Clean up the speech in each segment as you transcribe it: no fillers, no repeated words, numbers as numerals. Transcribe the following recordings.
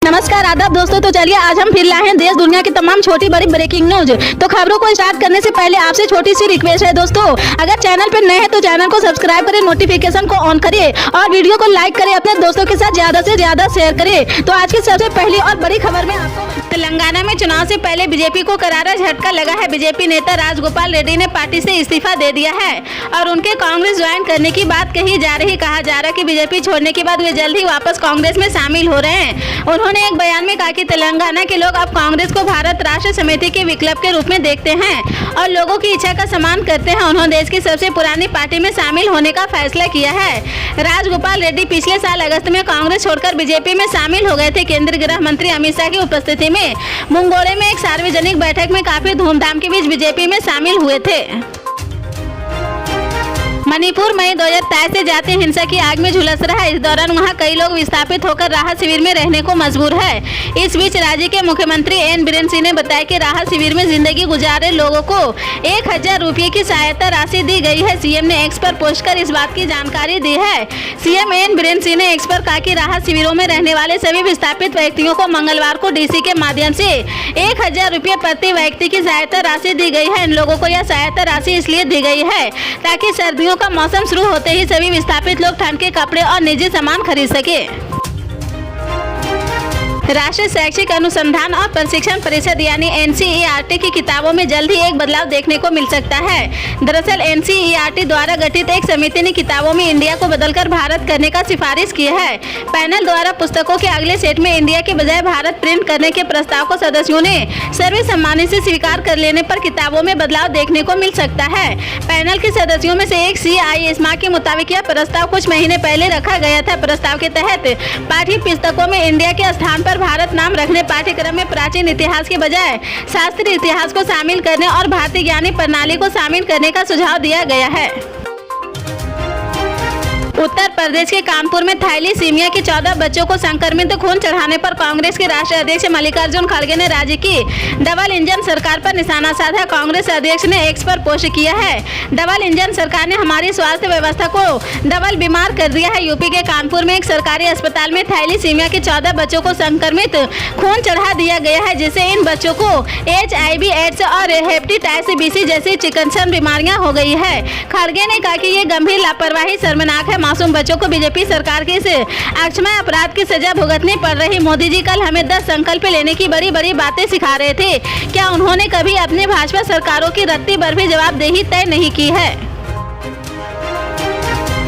नमस्कार आदाब दोस्तों, तो चलिए आज हम फिर लाए हैं देश दुनिया की तमाम छोटी बड़ी ब्रेकिंग न्यूज। तो खबरों को स्टार्ट करने से पहले आपसे छोटी सी रिक्वेस्ट है दोस्तों, अगर चैनल पर नए हैं तो चैनल को सब्सक्राइब करें, नोटिफिकेशन को ऑन करिए और वीडियो को लाइक करें, अपने दोस्तों के साथ ज्यादा से ज्यादा शेयर करें। तो आज की सबसे पहली और बड़ी खबर में आपको तेलंगाना में चुनाव से पहले बीजेपी को करारा झटका लगा है। बीजेपी नेता राजगोपाल रेड्डी ने पार्टी से इस्तीफा दे दिया है और उनके कांग्रेस ज्वाइन करने की बात कही जा रही। कहा जा रहा है कि बीजेपी छोड़ने के बाद वे जल्द ही वापस कांग्रेस में शामिल हो रहे हैं। उन्होंने एक बयान में कहा कि तेलंगाना के लोग अब कांग्रेस को भारत राष्ट्र समिति के विकल्प के रूप में देखते हैं और लोगों की इच्छा का सम्मान करते हैं। उन्होंने देश की सबसे पुरानी पार्टी में शामिल होने का फैसला किया है। राजगोपाल रेड्डी पिछले साल अगस्त में कांग्रेस छोड़कर बीजेपी में शामिल हो गए थे। केंद्रीय गृह मंत्री अमित शाह की उपस्थिति में मुंगोड़े में एक सार्वजनिक बैठक में काफी धूमधाम के बीच बीजेपी में शामिल हुए थे। मणिपुर मई 2023 से जातीय हिंसा की आग में झुलस रहा है। इस दौरान वहां कई लोग विस्थापित होकर राहत शिविर में रहने को मजबूर है। इस बीच राज्य के मुख्यमंत्री एन बीरेन सिंह ने बताया कि राहत शिविर में जिंदगी गुजार रहे लोगों को 1000 रुपये की सहायता राशि दी गई है। सीएम ने एक्स पर पोस्ट कर इस बात की जानकारी दी है। सीएम एन बीरेन सिंह ने एक्स पर कहा कि राहत शिविरों में रहने वाले सभी विस्थापित व्यक्तियों को मंगलवार को डीसी के माध्यम से 1000 रुपये प्रति व्यक्ति की सहायता राशि दी गई है। इन लोगों को यह सहायता राशि इसलिए दी गई है ताकि सर्दियों का मौसम शुरू होते ही सभी विस्थापित लोग ठंड के कपड़े और निजी सामान खरीद सके। राष्ट्रीय शैक्षिक अनुसंधान और प्रशिक्षण परिषद यानी एनसीईआरटी की किताबों में जल्द ही एक बदलाव देखने को मिल सकता है। दरअसल एनसीईआरटी द्वारा गठित एक समिति ने किताबों में इंडिया को बदलकर भारत करने का सिफारिश की है। पैनल द्वारा पुस्तकों के अगले सेट में इंडिया के बजाय भारत प्रिंट करने के प्रस्ताव को सदस्यों ने सर्वसम्मति से स्वीकार कर लेने पर किताबों में बदलाव देखने को मिल सकता है। पैनल के सदस्यों में से एक CISMA के मुताबिक यह प्रस्ताव कुछ महीने पहले रखा गया था। प्रस्ताव के तहत पाठ्य पुस्तकों में इंडिया के स्थान पर भारत नाम रखने, पाठ्यक्रम में प्राचीन इतिहास के बजाय शास्त्रीय इतिहास को शामिल करने और भारतीय ज्ञानी प्रणाली को शामिल करने का सुझाव दिया गया है। उत्तर प्रदेश के कानपुर में थैलीसीमिया के 14 बच्चों को संक्रमित खून चढ़ाने पर कांग्रेस के राष्ट्रीय अध्यक्ष मल्लिकार्जुन खड़गे ने राज्य की डबल इंजन सरकार पर निशाना साधा। कांग्रेस अध्यक्ष ने एक्स पर पोस्ट किया है, डबल इंजन सरकार ने हमारी स्वास्थ्य व्यवस्था को डबल बीमार कर दिया है। यूपी के कानपुर में एक सरकारी अस्पताल में थैलीसीमिया के 14 बच्चों को संक्रमित खून चढ़ा दिया गया है, जिससे इन बच्चों को HIV, एड्स और हेपेटाइटिस B जैसी चिकित्सक बीमारियां हो गई है। खड़गे ने कहा कि ये गंभीर लापरवाही शर्मनाक है। मासूम बच्चों को बीजेपी सरकार के इस अक्षम्य अपराध की सजा भुगतनी पड़ रही। मोदी जी कल हमें 10 संकल्प लेने की बड़ी बड़ी बातें सिखा रहे थे। क्या उन्होंने कभी अपने भाजपा सरकारों की रत्ती भर भी जवाबदेही तय नहीं की है?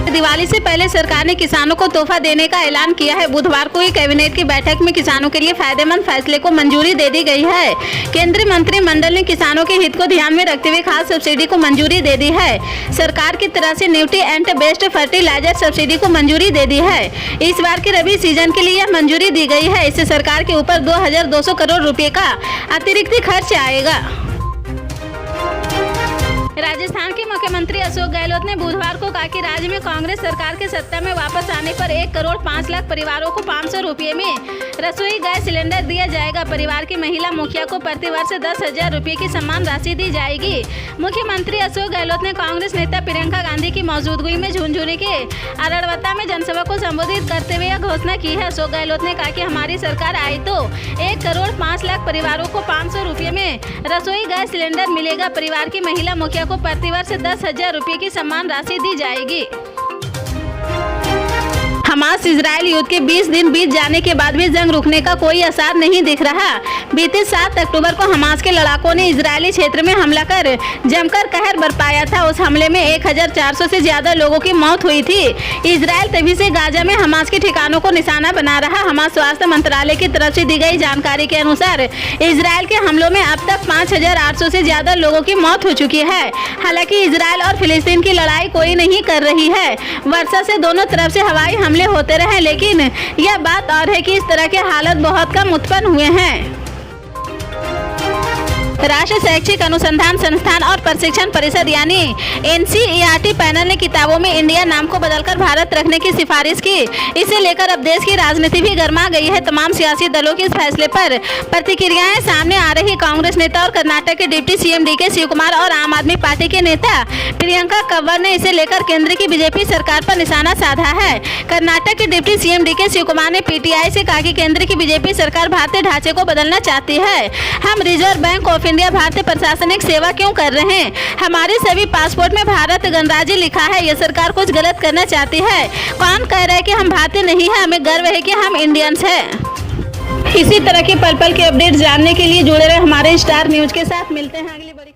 दिवाली से पहले सरकार ने किसानों को तोहफा देने का ऐलान किया है। बुधवार को हुई कैबिनेट की बैठक में किसानों के लिए फायदेमंद फैसले को मंजूरी दे दी गई है। केंद्रीय मंत्रिमंडल ने किसानों के हित को ध्यान में रखते हुए खास सब्सिडी को मंजूरी दे दी है। सरकार की तरफ से न्यूट्रिएंट बेस्ड फर्टिलाइजर सब्सिडी को मंजूरी दे दी है। इस बार के रबी सीजन के लिए यह मंजूरी दी गई है। इससे सरकार के ऊपर 2200 करोड़ रुपए का अतिरिक्त खर्च आएगा। राजस्थान के मुख्यमंत्री अशोक गहलोत ने बुधवार को कहा कि राज्य में कांग्रेस सरकार के सत्ता में वापस आने पर 1 करोड़ 5 लाख परिवारों को 500 रुपये में रसोई गैस सिलेंडर दिया जाएगा। परिवार की महिला मुखिया को प्रतिवर्ष 10,000 रुपये की सम्मान राशि दी जाएगी। मुख्यमंत्री अशोक गहलोत ने कांग्रेस नेता प्रियंका गांधी की मौजूदगी में झुंझुनू के अरड़वत्ता में जनसभा को संबोधित करते हुए यह घोषणा की है। अशोक गहलोत ने कहा कि हमारी सरकार आई तो 1 करोड़ 5 लाख परिवारों को 500 रुपये में रसोई गैस सिलेंडर मिलेगा। परिवार की महिला मुखिया को प्रतिवर्ष 10,000 रुपये की सम्मान राशि दी जाएगी। हमास इजरायल युद्ध के 20 दिन बीत जाने के बाद भी जंग रुकने का कोई आसार नहीं दिख रहा। बीते 7 अक्टूबर को हमास के लड़ाकों ने इजरायली क्षेत्र में हमला कर जमकर कहर बरपाया था। उस हमले में 1400 से ज्यादा लोगों की मौत हुई थी। इजरायल तभी से गाजा में हमास के ठिकानों को निशाना बना रहा। हमास स्वास्थ्य मंत्रालय की तरफ से दी गई जानकारी के अनुसार इजरायल के हमलों में अब तक 5800 से ज्यादा लोगों की मौत हो चुकी है। हालांकि इजरायल और फिलिस्तीन की लड़ाई कोई नहीं कर रही है। वर्षा से दोनों तरफ से हवाई हमले होते रहे, लेकिन यह बात और है कि इस तरह के हालत बहुत कम उत्पन्न हुए हैं। राष्ट्रीय शैक्षिक अनुसंधान संस्थान और प्रशिक्षण परिषद यानी NCERT पैनल ने किताबों में इंडिया नाम को बदलकर भारत रखने की सिफारिश की। इसे लेकर अब देश की राजनीति भी गर्मा गई है। तमाम सियासी दलों के इस फैसले पर प्रतिक्रियाएं सामने आ रही। कांग्रेस नेता और कर्नाटक के डिप्टी CM DK शिवकुमार और आम आदमी पार्टी के नेता प्रियंका कव्वर ने इसे लेकर केंद्र की बीजेपी सरकार पर निशाना साधा है। कर्नाटक के डिप्टी CM DK शिवकुमार ने PTI से कहा कि केंद्र की बीजेपी सरकार भारतीय ढांचे को बदलना चाहती है। हम रिजर्व बैंक ऑफ इंडिया भारतीय प्रशासनिक सेवा क्यों कर रहे हैं? हमारे सभी पासपोर्ट में भारत गणराज्य लिखा है। यह सरकार कुछ गलत करना चाहती है। कौन कह रहा है कि हम भारतीय नहीं है? हमें गर्व है कि हम इंडियंस हैं। इसी तरह के पल पल के अपडेट जानने के लिए जुड़े रहे हमारे स्टार न्यूज के साथ। मिलते हैं अगली बड़ी